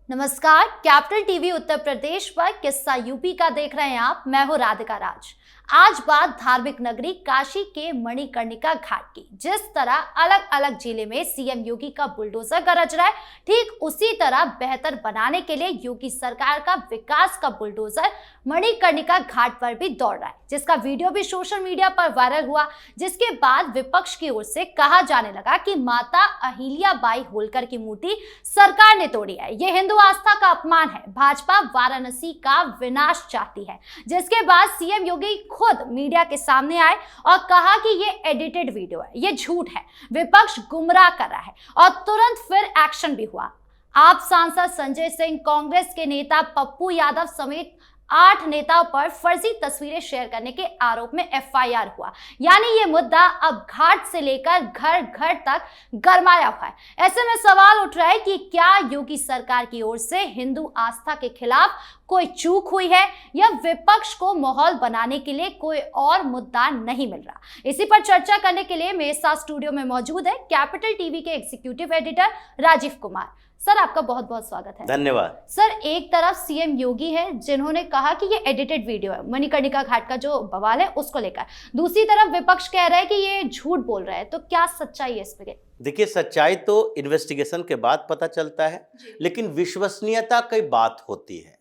नमस्कार, capital TV Uttar Pradesh पर किस्सा यूपी का देख रहे हैं आप। मैं हूं राधिका राज। आज बात धार्मिक नगरी काशी के मणिकर्णिका घाट की। जिस तरह अलग अलग जिले में सीएम योगी का बुलडोजर गरज रहा है, ठीक उसी तरह बेहतर बनाने के लिए योगी सरकार का विकास का बुलडोजर मणिकर्णिका घाट पर भी दौड़ रहा है, जिसका वीडियो भी सोशल मीडिया पर वायरल हुआ। जिसके बाद विपक्ष की ओर से कहा जाने लगा कि माता अहिल्याबाई होलकर की मूर्ति सरकार ने तोड़ी है, ये हिंदू आस्था का अपमान है, भाजपा वाराणसी का विनाश चाहती है। जिसके बाद सीएम योगी खुद मीडिया के सामने आए और कहा कि ये एडिटेड वीडियो है, ये झूठ है, विपक्ष गुमराह कर रहा है, और तुरंत फिर एक्शन भी हुआ। आप सांसद संजय सिंह, कांग्रेस के नेता पप्पू यादव समेत 8 नेताओं पर फर्जी तस्वीरें शेयर करने के आरोप में एफआईआर हुआ। यानी ये मुद्दा अब घाट से लेकर घर घर तक गरमाया हुआ है। ऐसे में सवाल उठ रहा है कि क्या योगी सरकार की ओर से हिंदू आस्था के खिलाफ कोई चूक हुई है, या विपक्ष को माहौल बनाने के लिए कोई और मुद्दा नहीं मिल रहा। इसी पर चर्चा करने के लिए मेरे साथ स्टूडियो में मौजूद है कैपिटल टीवी के executive editor Rajiv Kumar. Sir, आपका बहुत बहुत स्वागत है। धन्यवाद। सर, एक तरफ सीएम योगी है जिन्होंने कहा कि ये एडिटेड वीडियो है, मणिकर्णिका घाट का जो बवाल है उसको लेकर। दूसरी तरफ विपक्ष कह रहा है कि ये झूठ बोल रहा है, तो क्या सच्चाई है इसमें? देखिए, सच्चाई तो इन्वेस्टिगेशन के बाद पता चलता है, लेकिन विश्वसनीयता की बात होती है।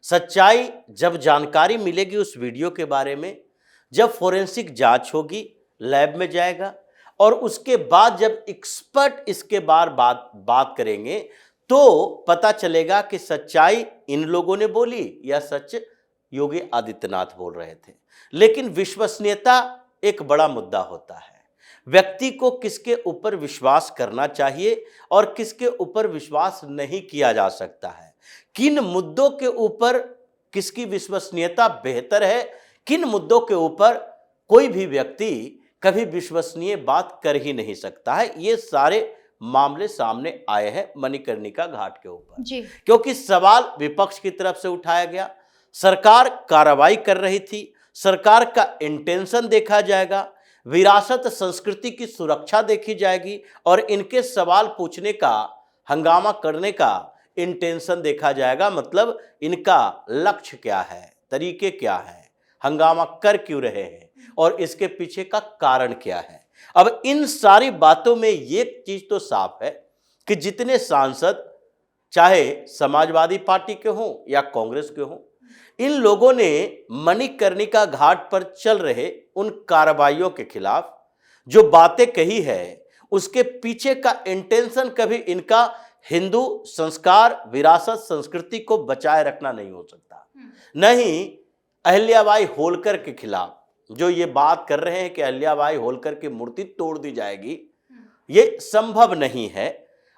सच्चाई जब जानकारी मिलेगी उस वीडियो के बारे में, जब फोरेंसिक जांच होगी, लैब में जाएगा, और उसके बाद जब एक्सपर्ट इसके बात करेंगे, तो पता चलेगा कि सच्चाई इन लोगों ने बोली या सच योगी आदित्यनाथ बोल रहे थे। लेकिन विश्वसनीयता एक बड़ा मुद्दा होता है। व्यक्ति को किसके ऊपर विश्वास करना चाहिए और किसके ऊपर विश्वास नहीं किया जा सकता है, किन मुद्दों के ऊपर किसकी विश्वसनीयता बेहतर है, किन मुद्दों के ऊपर कोई भी व्यक्ति कभी विश्वसनीय बात कर ही नहीं सकता है, ये सारे मामले सामने आए हैं मणिकर्णिका घाट के ऊपर। क्योंकि सवाल विपक्ष की तरफ से उठाया गया, सरकार कार्रवाई कर रही थी, सरकार का इंटेंशन देखा जाएगा, विरासत संस्कृति की सुरक्षा देखी जाएगी, और इनके सवाल पूछने का, हंगामा करने का इंटेंशन देखा जाएगा। मतलब इनका लक्ष्य क्या है, तरीके क्या है, हंगामा कर क्यों रहे हैं, और इसके पीछे का कारण क्या है। अब इन सारी बातों में एक चीज तो साफ है कि जितने सांसद, चाहे समाजवादी पार्टी के हों या कांग्रेस के हों, इन लोगों ने मणिकर्णिका घाट पर चल रहे उन कार्रवाइयों के खिलाफ जो बातें कही है, उसके पीछे का इंटेंशन कभी इनका हिंदू संस्कार, विरासत, संस्कृति को बचाए रखना नहीं हो सकता। नहीं अहिल्याबाई होलकर के खिलाफ जो ये बात कर रहे हैं कि अहिल्याबाई होलकर की मूर्ति तोड़ दी जाएगी, ये संभव नहीं है।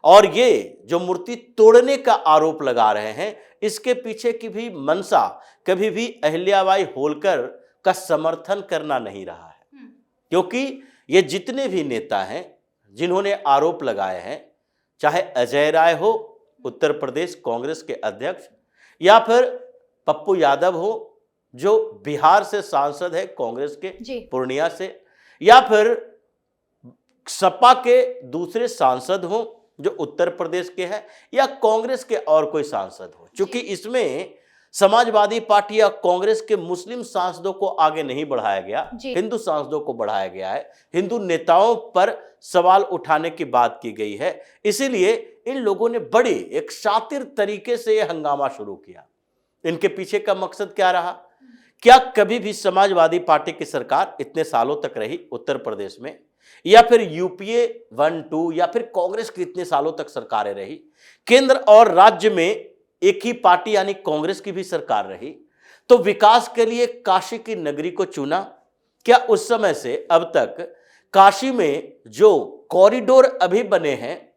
और ये जो मूर्ति तोड़ने का आरोप लगा रहे हैं, इसके पीछे की भी मंशा कभी भी अहिल्याबाई होलकर का समर्थन करना नहीं रहा है। क्योंकि ये जितने भी नेता हैं जिन्होंने आरोप लगाए हैं, चाहे अजय राय हो, उत्तर प्रदेश कांग्रेस के अध्यक्ष, या फिर पप्पू यादव हो जो बिहार से सांसद है कांग्रेस के पूर्णिया से, या फिर सपा के दूसरे सांसद हो जो उत्तर प्रदेश के हैं, या कांग्रेस के और कोई सांसद हो, क्योंकि इसमें समाजवादी पार्टी या कांग्रेस के मुस्लिम सांसदों को आगे नहीं बढ़ाया गया, हिंदू सांसदों को बढ़ाया गया है, हिंदू नेताओं पर सवाल उठाने की बात की गई है। इसीलिए इन लोगों ने बड़ी एक शातिर तरीके से यह हंगामा शुरू किया। इनके पीछे का मकसद क्या रहा? क्या कभी भी समाजवादी पार्टी की सरकार इतने सालों तक रही उत्तर प्रदेश में, या फिर यूपीए 1, 2, या फिर कांग्रेस की इतने सालों तक सरकारें रही, केंद्र और राज्य में एक ही पार्टी यानी कांग्रेस की भी सरकार रही, तो विकास के लिए काशी की नगरी को चुना? क्या उस समय से अब तक काशी में जो कॉरिडोर अभी बने हैं,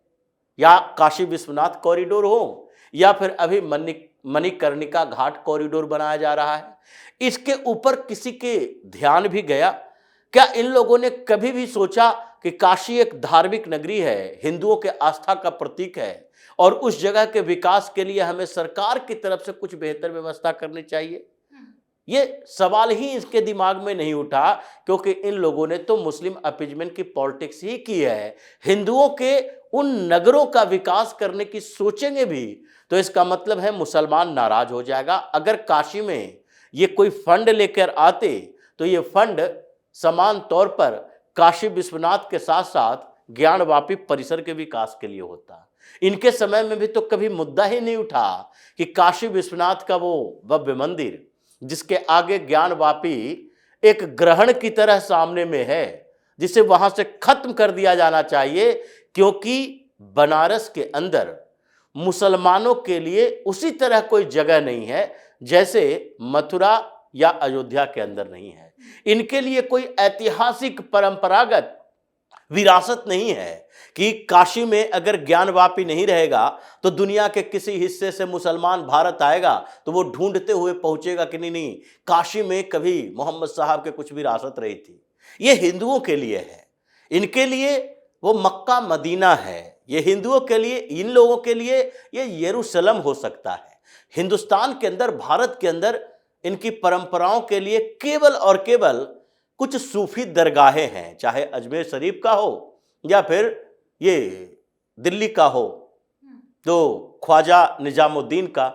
या काशी विश्वनाथ कॉरिडोर हो, या फिर अभी मणिकर्णिका घाट कॉरिडोर बनाया जा रहा है, इसके ऊपर किसी के ध्यान भी गया? क्या इन लोगों ने कभी भी सोचा कि काशी एक धार्मिक नगरी है, हिंदुओं के आस्था का प्रतीक है, और उस जगह के विकास के लिए हमें सरकार की तरफ से कुछ बेहतर व्यवस्था करनी चाहिए? ये सवाल ही इसके दिमाग में नहीं उठा, क्योंकि इन लोगों ने तो मुस्लिम अपीजमेंट की पॉलिटिक्स ही की है। हिंदुओं के उन नगरों का विकास करने की सोचेंगे भी तो इसका मतलब है मुसलमान नाराज हो जाएगा। अगर काशी में ये कोई फंड लेकर आते तो ये फंड समान तौर पर काशी विश्वनाथ के साथ साथ ज्ञानवापी परिसर के विकास के लिए होता। इनके समय में भी तो कभी मुद्दा ही नहीं उठा कि काशी विश्वनाथ का वो भव्य मंदिर जिसके आगे ज्ञानवापी एक ग्रहण की तरह सामने में है, जिसे वहां से खत्म कर दिया जाना चाहिए, क्योंकि बनारस के अंदर मुसलमानों के लिए उसी तरह कोई जगह नहीं है जैसे मथुरा या अयोध्या के अंदर नहीं है। इनके लिए कोई ऐतिहासिक परंपरागत विरासत नहीं है कि काशी में अगर ज्ञानवापी नहीं रहेगा तो दुनिया के किसी हिस्से से मुसलमान भारत आएगा तो वो ढूंढते हुए पहुंचेगा कि नहीं काशी में कभी मोहम्मद साहब के कुछ विरासत रही थी। ये हिंदुओं के लिए है, इनके लिए वो मक्का मदीना है। ये हिंदुओं के लिए, इन लोगों के लिए ये यरूशलेम हो सकता है। हिंदुस्तान के अंदर, भारत के अंदर इनकी परंपराओं के लिए केवल और केवल कुछ सूफी दरगाहें हैं, चाहे अजमेर शरीफ का हो या फिर ये दिल्ली का हो तो ख्वाजा निजामुद्दीन का,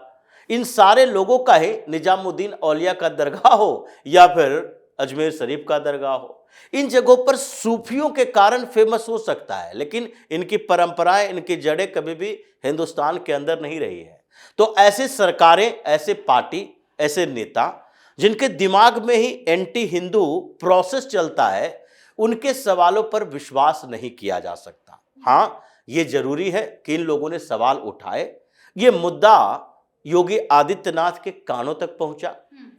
इन सारे लोगों का ही निजामुद्दीन औलिया का दरगाह हो या फिर अजमेर शरीफ का दरगाह हो। इन जगहों पर सूफियों के कारण फेमस हो सकता है, लेकिन इनकी परंपराएं, इनकी जड़ें कभी भी हिंदुस्तान के अंदर नहीं रही है। तो ऐसे सरकारें, ऐसे पार्टी, ऐसे नेता जिनके दिमाग में ही एंटी हिंदू प्रोसेस चलता है, उनके सवालों पर विश्वास नहीं किया जा सकता। हाँ, ये जरूरी है कि इन लोगों ने सवाल उठाए। ये मुद्दा योगी आदित्यनाथ के कानों तक पहुंचा,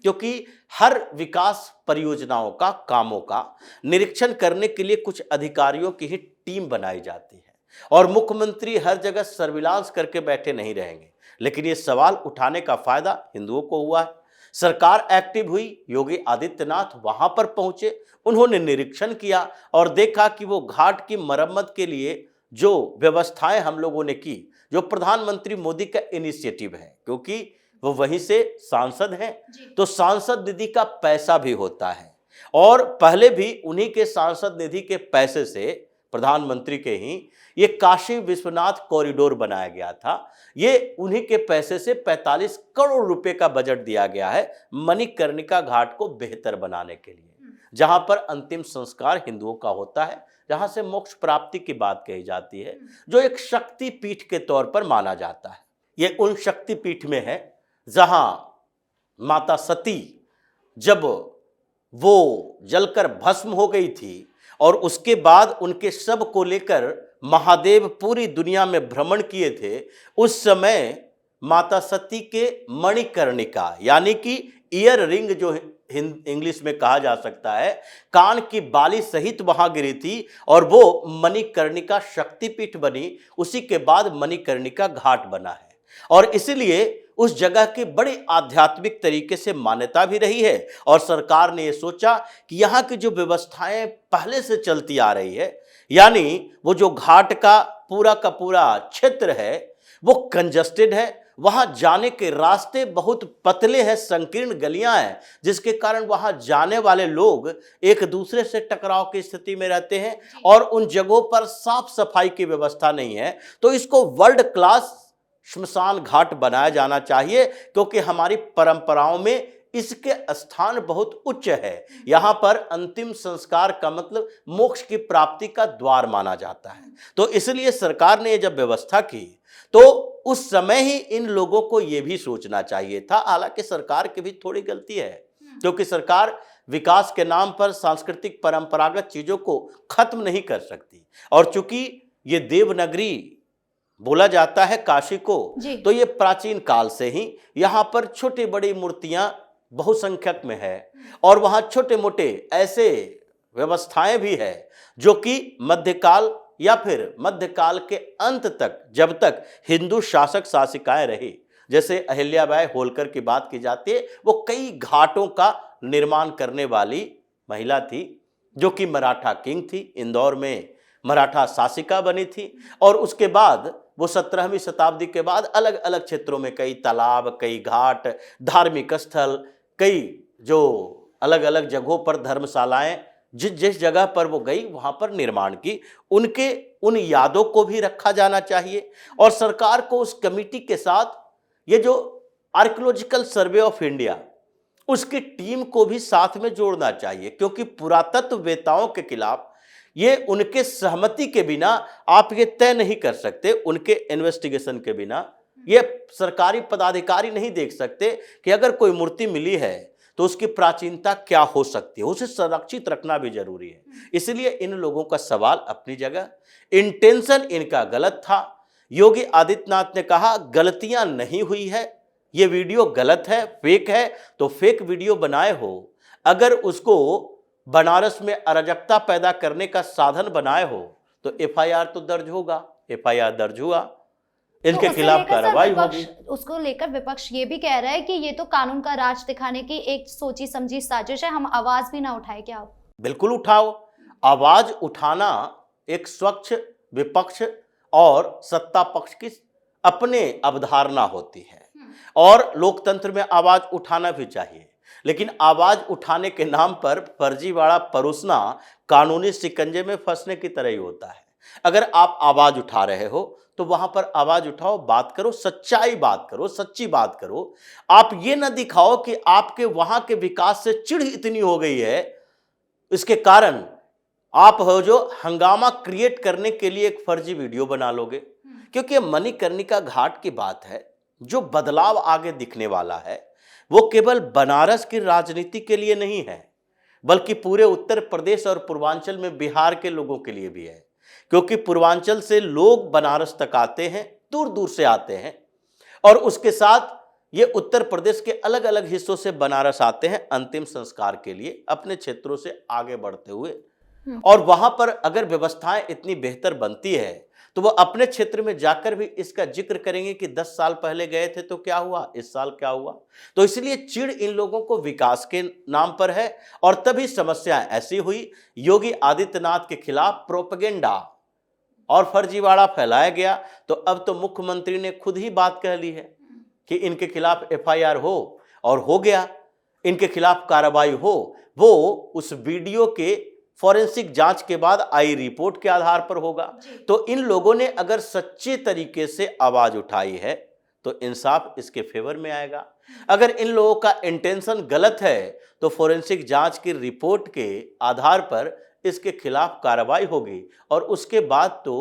क्योंकि हर विकास परियोजनाओं का, कामों का निरीक्षण करने के लिए कुछ अधिकारियों की ही टीम बनाई जाती है और मुख्यमंत्री हर जगह सर्विलांस करके बैठे नहीं रहेंगे। लेकिन ये सवाल उठाने का फायदा हिंदुओं को हुआ है। सरकार एक्टिव हुई, योगी आदित्यनाथ वहां पर पहुंचे, उन्होंने निरीक्षण किया और देखा कि वो घाट की मरम्मत के लिए जो व्यवस्थाएं हम लोगों ने की, जो प्रधानमंत्री मोदी का इनिशिएटिव है, क्योंकि वो वहीं से सांसद हैं, तो सांसद निधि का पैसा भी होता है और पहले भी उन्हीं के सांसद निधि के पैसे से, प्रधानमंत्री के ही, ये काशी विश्वनाथ कॉरिडोर बनाया गया था। ये उन्हीं के पैसे से 45 करोड़ रुपए का बजट दिया गया है मणिकर्णिका घाट को बेहतर बनाने के लिए, जहां पर अंतिम संस्कार हिंदुओं का होता है, जहां से मोक्ष प्राप्ति की बात कही जाती है, जो एक शक्ति पीठ के तौर पर माना जाता है। ये उन शक्ति पीठ में है जहां माता सती जब वो जलकर भस्म हो गई थी और उसके बाद उनके शव को लेकर महादेव पूरी दुनिया में भ्रमण किए थे, उस समय माता सती के मणिकर्णिका यानी कि ईयर रिंग जो इंग्लिश में कहा जा सकता है, कान की बाली सहित वहां गिरी थी और वो मणिकर्णिका शक्तिपीठ बनी। उसी के बाद मणिकर्णिका घाट बना है और इसलिए उस जगह की बड़ी आध्यात्मिक तरीके से मान्यता भी रही है और सरकार ने यह सोचा कि यहाँ की जो व्यवस्थाएं पहले से चलती आ रही है, यानी वो जो घाट का पूरा क्षेत्र है वो कंजस्टेड है, वहां जाने के रास्ते बहुत पतले हैं, संकीर्ण गलियां हैं, जिसके कारण वहां जाने वाले लोग एक दूसरे से टकराव की स्थिति में रहते हैं और उन जगहों पर साफ सफाई की व्यवस्था नहीं है। तो इसको वर्ल्ड क्लास श्मशान घाट बनाया जाना चाहिए, क्योंकि हमारी परंपराओं में इसके स्थान बहुत उच्च है। यहाँ पर अंतिम संस्कार का मतलब मोक्ष की प्राप्ति का द्वार माना जाता है। तो इसलिए सरकार ने जब व्यवस्था की तो उस समय ही इन लोगों को यह भी सोचना चाहिए था। हालांकि सरकार की भी थोड़ी गलती है, क्योंकि सरकार विकास के नाम पर सांस्कृतिक परंपरागत चीजों को खत्म नहीं कर सकती और चूंकि ये देवनगरी बोला जाता है काशी को, तो ये प्राचीन काल से ही यहाँ पर छोटी बड़ी मूर्तियां बहुसंख्यक में है और वहां छोटे मोटे ऐसे व्यवस्थाएं भी है जो कि मध्यकाल या फिर मध्यकाल के अंत तक, जब तक हिंदू शासक शासिकाएं रही, जैसे अहिल्याबाई होलकर की बात की जाती है, वो कई घाटों का निर्माण करने वाली महिला थी जो कि मराठा किंग थी। इंदौर में मराठा शासिका बनी थी और उसके बाद वो 17वीं शताब्दी के बाद अलग अलग क्षेत्रों में कई तालाब, कई घाट, धार्मिक स्थल, कई जो अलग अलग जगहों पर धर्मशालाएं जिस जिस जगह पर वो गई वहां पर निर्माण की, उनके उन यादों को भी रखा जाना चाहिए। और सरकार को उस कमेटी के साथ ये जो आर्कियोलॉजिकल सर्वे ऑफ इंडिया उसकी टीम को भी साथ में जोड़ना चाहिए, क्योंकि पुरातत्ववेत्ताओं के खिलाफ ये उनके सहमति के बिना आप ये तय नहीं कर सकते, उनके इन्वेस्टिगेशन के बिना ये सरकारी पदाधिकारी नहीं देख सकते कि अगर कोई मूर्ति मिली है तो उसकी प्राचीनता क्या हो सकती है, उसे संरक्षित रखना भी जरूरी है। इसलिए इन लोगों का सवाल अपनी जगह, इंटेंशन इनका गलत था। योगी आदित्यनाथ ने कहा गलतियां नहीं हुई है, ये वीडियो गलत है, फेक है, तो फेक वीडियो बनाए हो, अगर उसको बनारस में अराजकता पैदा करने का साधन बनाए हो तो एफआईआर तो दर्ज होगा। एफआईआर दर्ज हुआ, इनके खिलाफ कार्रवाई होगी। उसको लेकर विपक्ष ये भी कह रहा है कि ये तो कानून का राज दिखाने की एक सोची समझी साजिश है, हम आवाज भी ना उठाए क्या? आप बिल्कुल उठाओ। आवाज उठाना एक स्वच्छ विपक्ष और सत्ता पक्ष की अपने अवधारणा होती है और लोकतंत्र में आवाज उठाना भी चाहिए, लेकिन आवाज उठाने के नाम पर फर्जीवाड़ा परोसना कानूनी शिकंजे में फंसने की तरह ही होता है। अगर आप आवाज उठा रहे हो तो वहां पर आवाज उठाओ, बात करो, सच्चाई बात करो, सच्ची बात करो। आप ये ना दिखाओ कि आपके वहां के विकास से चिढ़ इतनी हो गई है, इसके कारण आप हो जो हंगामा क्रिएट करने के लिए एक फर्जी वीडियो बना लोगे। क्योंकि मणिकर्णिका घाट की बात है, जो बदलाव आगे दिखने वाला है वो केवल बनारस की राजनीति के लिए नहीं है, बल्कि पूरे उत्तर प्रदेश और पूर्वांचल में बिहार के लोगों के लिए भी है। क्योंकि पूर्वांचल से लोग बनारस तक आते हैं, दूर दूर से आते हैं, और उसके साथ ये उत्तर प्रदेश के अलग अलग हिस्सों से बनारस आते हैं अंतिम संस्कार के लिए, अपने क्षेत्रों से आगे बढ़ते हुए। और वहां पर अगर व्यवस्थाएं इतनी बेहतर बनती है तो वो अपने क्षेत्र में जाकर भी इसका जिक्र करेंगे कि 10 साल पहले गए थे तो क्या हुआ, इस साल क्या हुआ। तो इसलिए चिढ़ इन लोगों को विकास के नाम पर है, और तभी समस्या ऐसी हुई। योगी आदित्यनाथ के खिलाफ प्रोपेगेंडा और फर्जीवाड़ा फैलाया गया, तो अब तो मुख्यमंत्री ने खुद ही बात कह ली है कि इनके खिलाफ एफआईआर हो, और हो गया, इनके खिलाफ कार्रवाई हो। वो उस वीडियो के फॉरेंसिक जांच के बाद आई रिपोर्ट के आधार पर होगा। तो इन लोगों ने अगर सच्चे तरीके से आवाज उठाई है तो इंसाफ इसके फेवर में आएगा। अगर इन लोगों का इंटेंशन गलत है तो फॉरेंसिक जांच की रिपोर्ट के आधार पर इसके खिलाफ कार्रवाई होगी, और उसके बाद तो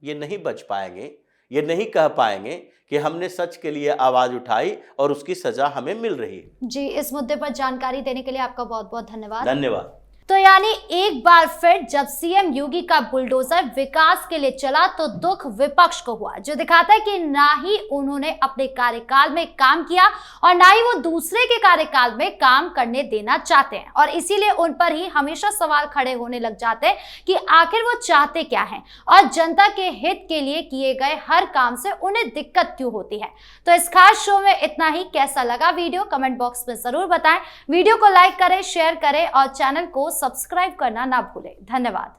ये नहीं बच पाएंगे, ये नहीं कह पाएंगे कि हमने सच के लिए आवाज उठाई और उसकी सजा हमें मिल रही है। जी, इस मुद्दे पर जानकारी देने के लिए आपका बहुत बहुत धन्यवाद। धन्यवाद। तो यानी एक बार फिर जब सीएम योगी का बुलडोजर विकास के लिए चला तो दुख विपक्ष को हुआ, जो दिखाता है कि ना ही उन्होंने अपने कार्यकाल में काम किया और ना ही वो दूसरे के कार्यकाल में काम करने देना चाहते हैं। और इसीलिए उन पर ही हमेशा सवाल खड़े होने लग जाते हैं कि आखिर वो चाहते क्या हैं और जनता के हित के लिए किए गए हर काम से उन्हें दिक्कत क्यों होती है। तो इस खास शो में इतना ही। कैसा लगा वीडियो कमेंट बॉक्स में जरूर बताएं। वीडियो को लाइक करें, शेयर करें और चैनल को सब्सक्राइब करना ना भूलें। धन्यवाद।